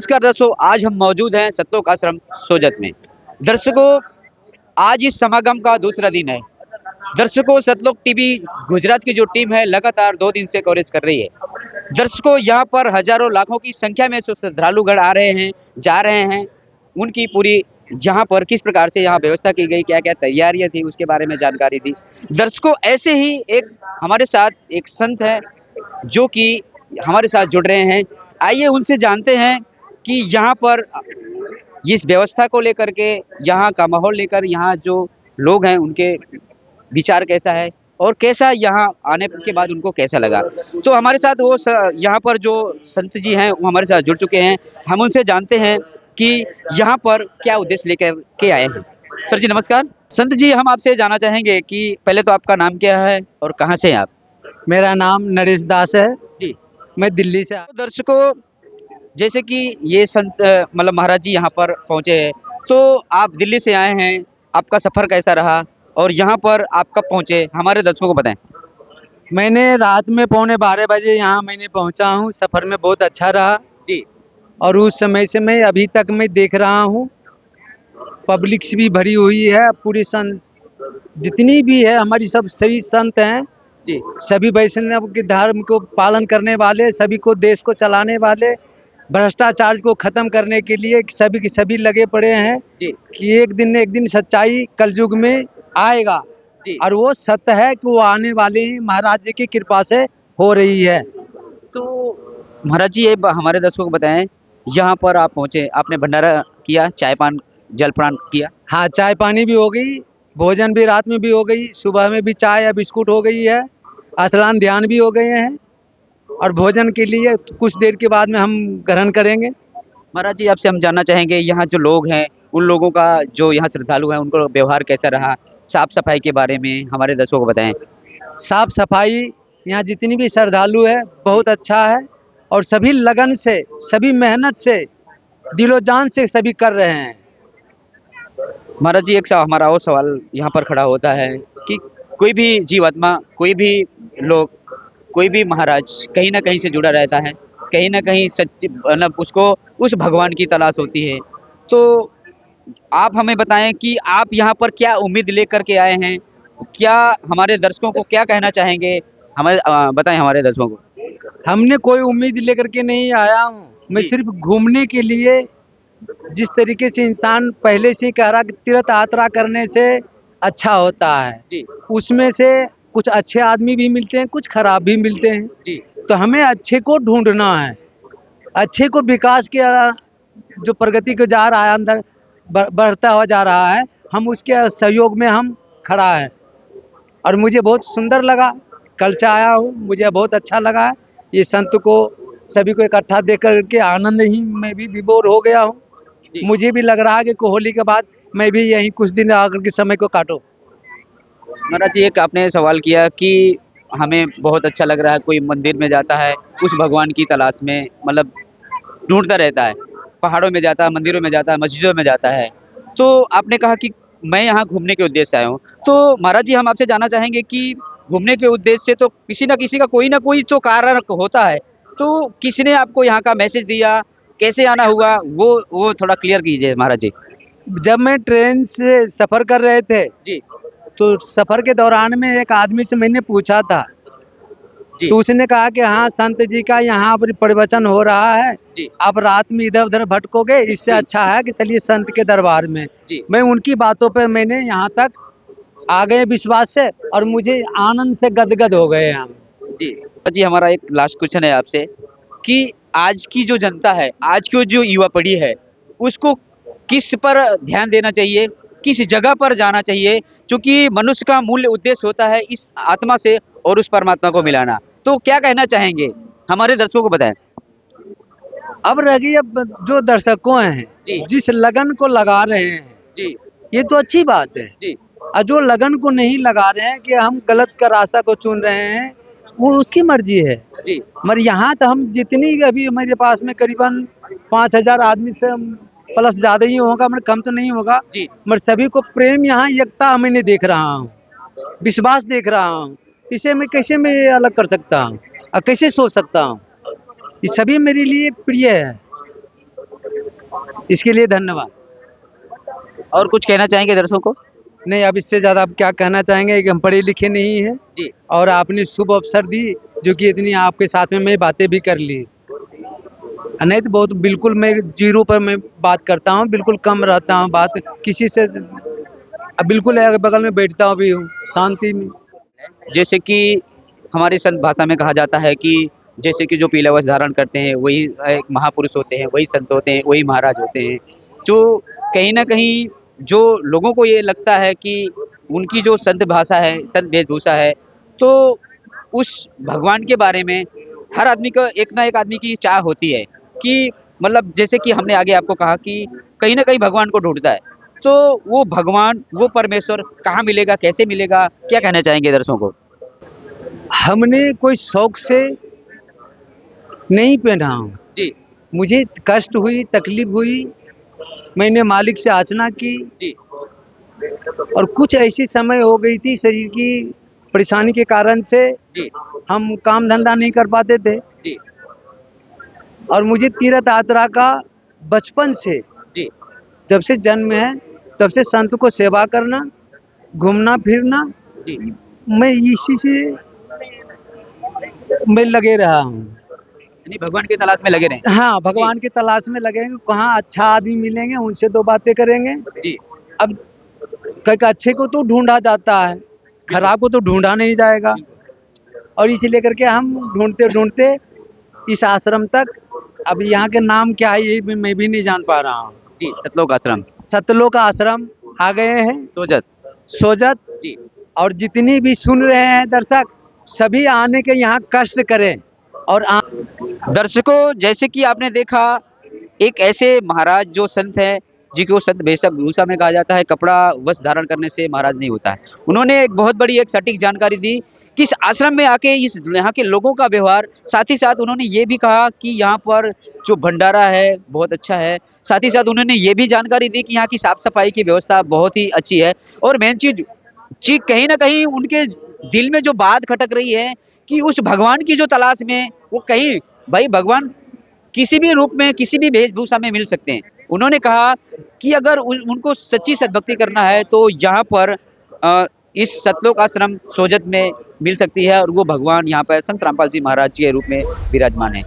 नमस्कार दर्शकों, आज हम मौजूद हैं सतलोक आश्रम सोजत में। दर्शकों, आज इस समागम का दूसरा दिन है। दर्शकों, सतलोक टीवी गुजरात की जो टीम है लगातार 2 दिन से कवरेज कर रही है। दर्शकों, यहाँ पर हजारों लाखों की संख्या में जो श्रद्धालुगण आ रहे हैं, जा रहे हैं, उनकी पूरी यहाँ पर किस प्रकार से यहाँ व्यवस्था की गई, क्या-क्या तैयारियाँ थी, उसके बारे में जानकारी दी। दर्शकों, ऐसे ही एक हमारे साथ एक संत है जो कि हमारे साथ जुड़ रहे हैं। आइए उनसे जानते हैं कि यहाँ पर इस व्यवस्था को लेकर के, यहाँ का माहौल लेकर, यहाँ जो लोग हैं उनके विचार कैसा है और कैसा यहाँ आने के बाद उनको कैसा लगा। तो हमारे साथ वो यहाँ पर जो संत जी हैं वो हमारे साथ जुड़ चुके हैं। हम उनसे जानते हैं कि यहाँ पर क्या उद्देश्य लेकर के आए हैं। सर जी नमस्कार। संत जी, हम आपसे जानना चाहेंगे कि पहले तो आपका नाम क्या है और कहाँ से हैं आप? मेरा नाम नरेश दास है जी। मैं दिल्ली से। तो दर्शकों, जैसे कि ये संत मतलब महाराज जी यहाँ पर पहुँचे हैं, तो आप दिल्ली से आए हैं, आपका सफ़र कैसा रहा और यहाँ पर आप कब पहुँचे? हमारे दर्शकों को बताएं। मैंने रात में 11:15 बजे यहाँ मैंने पहुँचा हूँ। सफ़र में बहुत अच्छा रहा जी। और उस समय से मैं अभी तक मैं देख रहा हूँ पब्लिक भी भरी हुई है। पूरी जितनी भी है हमारी सब सभी संत हैं जी। सभी वैष्णव के धर्म को पालन करने वाले, सभी को देश को चलाने वाले, भ्रष्टाचार को खत्म करने के लिए सभी के सभी लगे पड़े हैं जी। कि एक दिन सच्चाई कलयुग में आएगा। जी। और वो सत्य है कि वो आने वाली महाराज जी की कृपा से हो रही है। तो महाराज जी, ये हमारे दर्शकों को बताएं, यहाँ पर आप पहुँचे, आपने भंडारा किया, चाय पान जलपान किया? हाँ, चाय पानी भी हो गई, भोजन भी रात में भी हो गई, सुबह में भी चाय या बिस्कुट हो गई है, स्नान ध्यान भी हो गए हैं और भोजन के लिए कुछ देर के बाद में हम ग्रहण करेंगे। महाराज जी, आपसे हम जानना चाहेंगे यहाँ जो लोग हैं, उन लोगों का जो यहाँ श्रद्धालु हैं, उनको व्यवहार कैसा रहा? साफ सफाई के बारे में हमारे दर्शकों को बताएं। साफ सफाई यहाँ जितनी भी श्रद्धालु है बहुत अच्छा है और सभी लगन से, सभी मेहनत से, दिलो जान से सभी कर रहे हैं। महाराज जी, एक हमारा और सवाल यहाँ पर खड़ा होता है कि कोई भी जीवात्मा, कोई भी लोग, कोई भी महाराज कहीं ना कहीं से जुड़ा रहता है, कहीं ना कहीं सच्ची मतलब उसको उस भगवान की तलाश होती है। तो आप हमें बताएं कि आप यहाँ पर क्या उम्मीद लेकर के आए हैं, क्या हमारे दर्शकों को क्या कहना चाहेंगे? हमारे बताएं हमारे दर्शकों को। हमने कोई उम्मीद लेकर के नहीं आया हूँ, मैं जी। सिर्फ घूमने के लिए। जिस तरीके से इंसान पहले से ही कह रहा कि तीर्थ यात्रा करने से अच्छा होता है, जी। उसमें से कुछ अच्छे आदमी भी मिलते हैं, कुछ खराब भी मिलते हैं। जी। तो हमें अच्छे को ढूंढना है, अच्छे को विकास के जो प्रगति को जा रहा है अंदर बढ़ता हुआ जा रहा है, हम उसके सहयोग में हम खड़ा है। और मुझे बहुत सुंदर लगा, कल से आया हूँ, मुझे बहुत अच्छा लगा है। ये संत को सभी को इकट्ठा देख कर के आनंद ही मैं भी विभोर हो गया हूँ। मुझे भी लग रहा है कि होली के बाद मैं भी यहीं कुछ दिन आकर के समय को काटूं। महाराज जी, एक आपने सवाल किया कि हमें बहुत अच्छा लग रहा है, कोई मंदिर में जाता है उस भगवान की तलाश में, मतलब ढूंढता रहता है, पहाड़ों में जाता है, मंदिरों में जाता है, मस्जिदों में जाता है। तो आपने कहा कि मैं यहाँ घूमने के उद्देश्य से आया हूँ। तो महाराज जी, हम आपसे जानना चाहेंगे कि घूमने के उद्देश्य से तो किसी न किसी का कोई ना कोई तो कारण होता है। तो किसने आपको यहाँ का मैसेज दिया, कैसे आना हुआ, वो थोड़ा क्लियर कीजिए महाराज जी। जब मैं ट्रेन से सफर कर रहे थे जी। तो सफर के दौरान में एक आदमी से मैंने पूछा था, जी। तो उसने कहा कि हाँ संत जी का यहाँ पर प्रवचन हो रहा है, जी। आप रात में इधर उधर भटकोगे, इससे जी। अच्छा है कि चलिए संत के दरबार में। जी। मैं उनकी बातों पर मैंने यहाँ तक आ गए विश्वास से और मुझे आनंद से गदगद हो गए हम। जी। जी, हमारा एक लास्ट क्वेश्चन है आपसे कि आज की जो जनता है, आज की जो युवा पीढ़ी है, उसको किस पर ध्यान देना चाहिए, किस जगह पर जाना चाहिए? क्योंकि मनुष्य का मूल उद्देश्य होता है इस आत्मा से और उस परमात्मा को मिलाना। तो क्या कहना चाहेंगे? हमारे दर्शकों को बताएं। अब रही अब जो दर्शकों हैं जी। जिस लगन को लगा रहे हैं जी। ये तो अच्छी बात है। जी। और जो लगन को नहीं लगा रहे हैं कि हम गलत का रास्ता को चुन रहे हैं, वो उसकी मर्जी है। जी। मगर यहाँ तो हम जितनी अभी मेरे पास में करीबन 5,000 आदमी से प्लस ज़्यादा ही होगा, मगर कम तो नहीं होगा। जी। मगर सभी को प्रेम यहाँ एकता मैंने देख रहा हूँ, विश्वास देख रहा हूँ। इसे मैं कैसे मैं अलग कर सकता हूँ और कैसे सोच सकता हूँ? ये सभी मेरे लिए प्रिय है। इसके लिए धन्यवाद। और कुछ कहना चाहेंगे दर्शकों को? नहीं, अब इससे ज़्यादा आप क्या कहना चाहेंगे कि हम पढ़े लिखे नहीं हैं जी। और आपने शुभ अवसर दी, जो कि इतनी आपके साथ में मैं बातें भी कर ली। नहीं तो बहुत बिल्कुल मैं ज़ीरो पर मैं बात करता हूँ, बिल्कुल कम रहता हूँ बात किसी से, बिल्कुल बगल में बैठता हूँ भी हूँ, शांति में। जैसे कि हमारी संत भाषा में कहा जाता है कि जैसे कि जो पीला वस्त्र धारण करते हैं वही एक महापुरुष होते हैं, वही संत होते हैं, वही महाराज होते हैं। जो कहीं न कहीं जो लोगों को ये लगता है कि उनकी जो संत भाषा है, संत वेशभूषा है, तो उस भगवान के बारे में हर आदमी का एक ना एक आदमी की चाह होती है कि मतलब जैसे कि हमने आगे आपको कहा कि कहीं न कहीं भगवान को ढूँढता है। तो वो भगवान, वो परमेश्वर कहाँ मिलेगा, कैसे मिलेगा? क्या कहना चाहेंगे दर्शकों को? हमने कोई शौक से नहीं पहना हूँ, जी, मुझे कष्ट हुई, तकलीफ हुई, मैंने मालिक से याचना की जी, और कुछ ऐसी समय हो गई थी शरीर की परेशानी के कारण से जी, हम काम धंधा नहीं कर पाते थे जी, और मुझे तीर्थ यात्रा का बचपन से, जी, जब से जन्म है तब से संत को सेवा करना, घूमना फिरना, जी। मैं इसी से मैं लगे रहा हूँ। यानी भगवान की तलाश में लगे रहें। हाँ, जी, भगवान की तलाश में लगेंगे, कहाँ अच्छा आदमी मिलेंगे उनसे दो बातें करेंगे। जी, अब कहीं अच्छे को तो ढूंढा जाता है, बिल्कुल, खराब को तो ढूंढा नहीं जाएगा बिल्कुल। और इसी लेकर के हम ढूंढते ढूंढते इस आश्रम तक, अब यहाँ के नाम क्या है ये भी मैं भी नहीं जान पा रहा हूँ। जी, सतलोक आश्रम, सतलोक आश्रम आ गए हैं, सोजत। सोजत। जी। और जितनी भी सुन रहे हैं दर्शक, सभी आने के यहाँ कष्ट करें और दर्शकों, जैसे कि आपने देखा एक ऐसे महाराज जो संत हैं, जिनको संत वेशभूषा में कहा जाता है, कपड़ा वस्त्र धारण करने से महाराज नहीं होता है। उन्होंने एक बहुत बड़ी एक सटीक जानकारी दी कि इस आश्रम में आके इस यहाँ के लोगों का व्यवहार, साथ ही साथ उन्होंने ये भी कहा कि यहाँ पर जो भंडारा है बहुत अच्छा है। साथ ही साथ उन्होंने ये भी जानकारी दी कि यहाँ की साफ-सफाई की व्यवस्था बहुत ही अच्छी है और मेन चीज़ कहीं न कहीं उनके दिल में जो बात खटक रही है कि उस भगवान की जो तलाश में वो कहीं भाई भगवान किसी भी रूप में, किसी भी वेशभूषा में मिल सकते हैं। उन्होंने कहा कि अगर उनको सच्ची सद्भक्ति करना है तो यहाँ पर इस सतलोक आश्रम सोजत में मिल सकती है और वो भगवान यहाँ पर संत रामपाल जी महाराज जी के रूप में विराजमान है।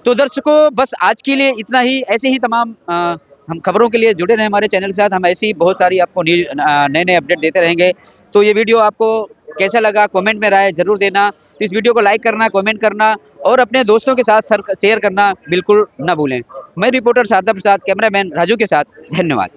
तो दर्शकों बस आज के लिए इतना ही। ऐसे ही तमाम हम खबरों के लिए जुड़े रहें हमारे चैनल के साथ। हम ऐसी ही बहुत सारी आपको नए-नए अपडेट देते रहेंगे। तो ये वीडियो आपको कैसा लगा कमेंट में राय ज़रूर देना। तो इस वीडियो को लाइक करना, कमेंट करना और अपने दोस्तों के साथ शेयर करना बिल्कुल ना भूलें। मैं रिपोर्टर शारदा प्रसाद, कैमरामैन राजू के साथ धन्यवाद।